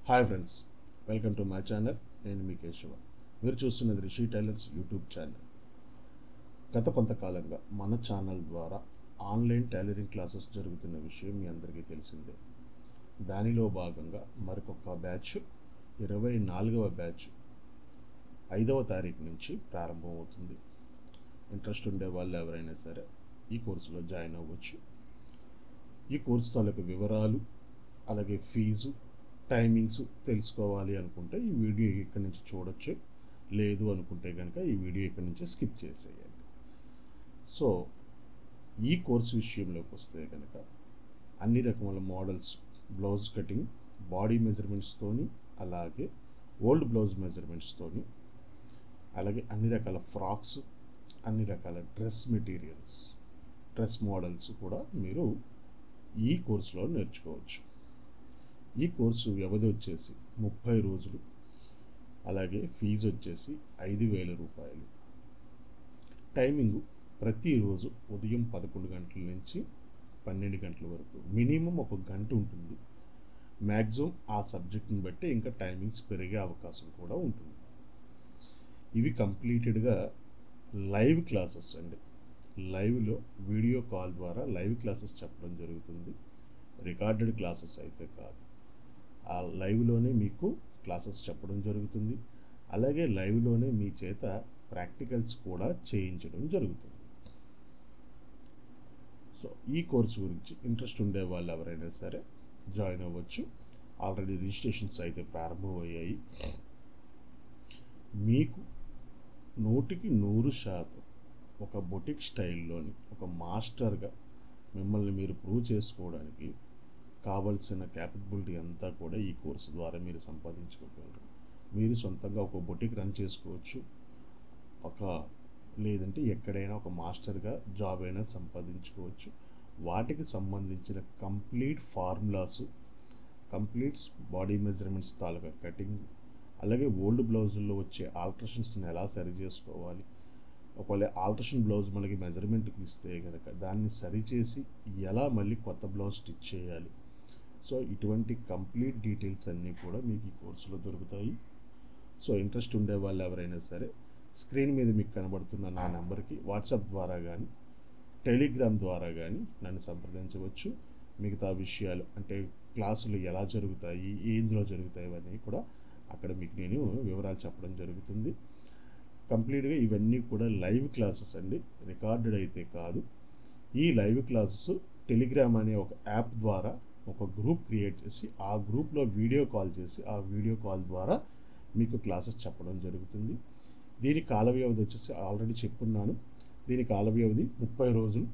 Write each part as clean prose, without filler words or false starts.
Hi friends, welcome to my channel. నేను మీ కేశవ. మీరు చూస్తున్నది రిషి టైలర్స్ యూట్యూబ్ ఛానల్. గత కొంతకాలంగా మన ఛానల్ ద్వారా ఆన్లైన్ టైలరింగ్ క్లాసెస్ జరుగుతున్న విషయం మీ అందరికీ తెలిసిందే. దానిలో భాగంగా మరొక బ్యాచ్ 24వ బ్యాచ్ 5వ తారీఖు నుంచి ప్రారంభమవుతుంది. ఇంట్రెస్ట్ ఉండే వాళ్ళు ఎవరైనా సరే ఈ కోర్సులో జాయిన్ అవ్వచ్చు. ఈ కోర్సు తాలూకు వివరాలు, అలాగే ఫీజు, టైమింగ్స్ తెలుసుకోవాలి అనుకుంటే ఈ వీడియో ఇక్కడి నుంచి చూడొచ్చు. లేదు అనుకుంటే కనుక ఈ వీడియో ఇక్కడి నుంచి స్కిప్ చేసేయండి. సో ఈ కోర్సు విషయంలోకి వస్తే కనుక అన్ని రకముల మోడల్స్, బ్లౌజ్ కటింగ్, బాడీ మెజర్మెంట్స్తోని, అలాగే ఓల్డ్ బ్లౌజ్ మెజర్మెంట్స్తోని, అలాగే అన్ని రకాల ఫ్రాక్స్, అన్ని రకాల డ్రెస్ మెటీరియల్స్, డ్రెస్ మోడల్స్ కూడా మీరు ఈ కోర్సులో నేర్చుకోవచ్చు. ఈ కోర్సు వ్యవధి వచ్చేసి 30 రోజులు, అలాగే ఫీజు వచ్చేసి 5,000 రూపాయలు. టైమింగు ప్రతిరోజు ఉదయం 11 గంటల నుంచి 12 గంటల వరకు, మినిమం 1 గంట ఉంటుంది. మ్యాక్సిమం ఆ సబ్జెక్ట్ని బట్టి ఇంకా టైమింగ్స్ పెరిగే అవకాశం కూడా ఉంటుంది. ఇవి కంప్లీటెడ్గా లైవ్ క్లాసెస్ అండి. లైవ్లో వీడియో కాల్ ద్వారా లైవ్ క్లాసెస్ చెప్పడం జరుగుతుంది. రికార్డెడ్ క్లాసెస్ అయితే కాదు. ఆ లైవ్లోనే మీకు క్లాసెస్ చెప్పడం జరుగుతుంది. అలాగే లైవ్లోనే మీ చేత ప్రాక్టికల్స్ కూడా చేయించడం జరుగుతుంది. సో ఈ కోర్సు గురించి ఇంట్రెస్ట్ ఉండే వాళ్ళు ఎవరైనా సరే జాయిన్ అవ్వచ్చు. ఆల్రెడీ రిజిస్ట్రేషన్స్ అయితే ప్రారంభమయ్యాయి. మీకు 100% ఒక బొటిక్ స్టైల్లోని ఒక మాస్టర్గా మిమ్మల్ని మీరు ప్రూవ్ చేసుకోవడానికి కావలసిన క్యాపబిలిటీ అంతా కూడా ఈ కోర్సు ద్వారా మీరు సంపాదించుకోగలరు. మీరు సొంతంగా ఒక బొటిక్ రన్ చేసుకోవచ్చు. లేదంటే ఎక్కడైనా ఒక మాస్టర్గా జాబ్ అయినా సంపాదించుకోవచ్చు. వాటికి సంబంధించిన complete formulas, complete body measurements తాలూకా కటింగ్, అలాగే ఓల్డ్ బ్లౌజుల్లో వచ్చే ఆల్టరేషన్స్ని ఎలా సరి చేసుకోవాలి, ఒకవేళ ఆల్టరేషన్ బ్లౌజ్ మనకి మెజర్మెంట్కి ఇస్తే కనుక దాన్ని సరిచేసి ఎలా మళ్ళీ కొత్త బ్లౌజ్ స్టిచ్ చేయాలి. సో ఇటువంటి కంప్లీట్ డీటెయిల్స్ అన్నీ కూడా మీకు ఈ కోర్సులో దొరుకుతాయి. సో ఇంట్రెస్ట్ ఉండే వాళ్ళు ఎవరైనా సరే స్క్రీన్ మీద మీకు కనబడుతున్న నా నెంబర్కి వాట్సాప్ ద్వారా కానీ, టెలిగ్రామ్ ద్వారా కానీ నన్ను సంప్రదించవచ్చు. మిగతా విషయాలు అంటే క్లాసులు ఎలా జరుగుతాయి, ఏందులో జరుగుతాయి అవన్నీ కూడా అక్కడ మీకు నేను వివరాలు చెప్పడం జరుగుతుంది. కంప్లీట్గా ఇవన్నీ కూడా లైవ్ క్లాసెస్ అండి, రికార్డెడ్ అయితే కాదు. ఈ లైవ్ క్లాసెస్ టెలిగ్రామ్ అనే ఒక యాప్ ద్వారా ఒక గ్రూప్ క్రియేట్ చేసి ఆ గ్రూప్లో వీడియో కాల్ చేసి ఆ వీడియో కాల్ ద్వారా మీకు క్లాసెస్ చెప్పడం జరుగుతుంది. దీని కాల వ్యవధి వచ్చేసి ఆల్రెడీ చెప్పున్నాను. దీని కాల వ్యవధి 30 రోజులు.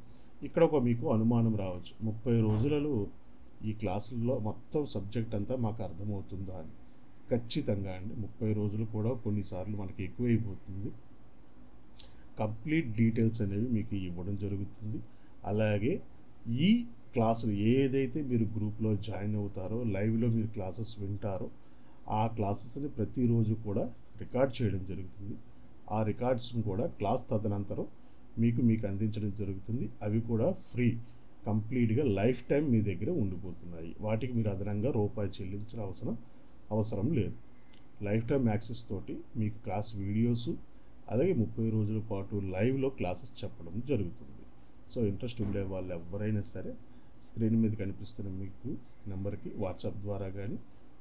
ఇక్కడ ఒక మీకు అనుమానం రావచ్చు, 30 రోజులలో ఈ క్లాసుల్లో మొత్తం సబ్జెక్ట్ అంతా మాకు అర్థమవుతుందా అని. ఖచ్చితంగా అండి, 30 రోజులు కూడా కొన్నిసార్లు మనకి ఎక్కువైపోతుంది. కంప్లీట్ డీటెయిల్స్ అనేవి మీకు ఇవ్వడం జరుగుతుంది. అలాగే ఈ క్లాసులు ఏదైతే మీరు గ్రూప్లో జాయిన్ అవుతారో, లైవ్లో మీరు క్లాసెస్ వింటారో, ఆ క్లాసెస్ని ప్రతిరోజు కూడా రికార్డ్ చేయడం జరుగుతుంది. ఆ రికార్డ్స్ని కూడా క్లాస్ తదనంతరం మీకు అందించడం జరుగుతుంది. అవి కూడా ఫ్రీ, కంప్లీట్గా లైఫ్ టైం మీ దగ్గర ఉండిపోతున్నాయి. వాటికి మీరు అదనంగా రూపాయి చెల్లించిన అవసరం లేదు. లైఫ్ టైం యాక్సెస్ తోటి మీకు క్లాస్ వీడియోస్, అలాగే 30 రోజుల పాటు లైవ్లో క్లాసెస్ చెప్పడం జరుగుతుంది. సో ఇంట్రెస్ట్ ఉండే వాళ్ళు ఎవరైనా సరే స్క్రీన్ మీద కనిపిస్తున్న మీకు నెంబర్కి వాట్సాప్ ద్వారా కానీ,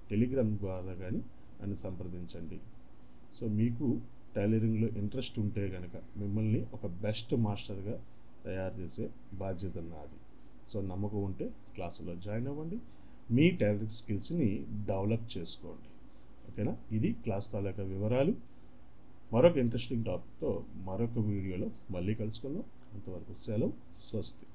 టెలిగ్రామ్ ద్వారా కానీ నన్ను సంప్రదించండి. సో మీకు టైలరింగ్లో ఇంట్రెస్ట్ ఉంటే కనుక మిమ్మల్ని ఒక బెస్ట్ మాస్టర్గా తయారు చేసే బాధ్యత నాది. సో నమ్మకం ఉంటే క్లాసులో జాయిన్ అవ్వండి, మీ టైలరింగ్ స్కిల్స్ని డెవలప్ చేసుకోండి. ఓకేనా? ఇది క్లాస్ తాలూకా వివరాలు. మరొక ఇంట్రెస్టింగ్ టాపిక్తో మరొక వీడియోలో మళ్ళీ కలుసుకుందాం. అంతవరకు సెలవు. స్వస్తి.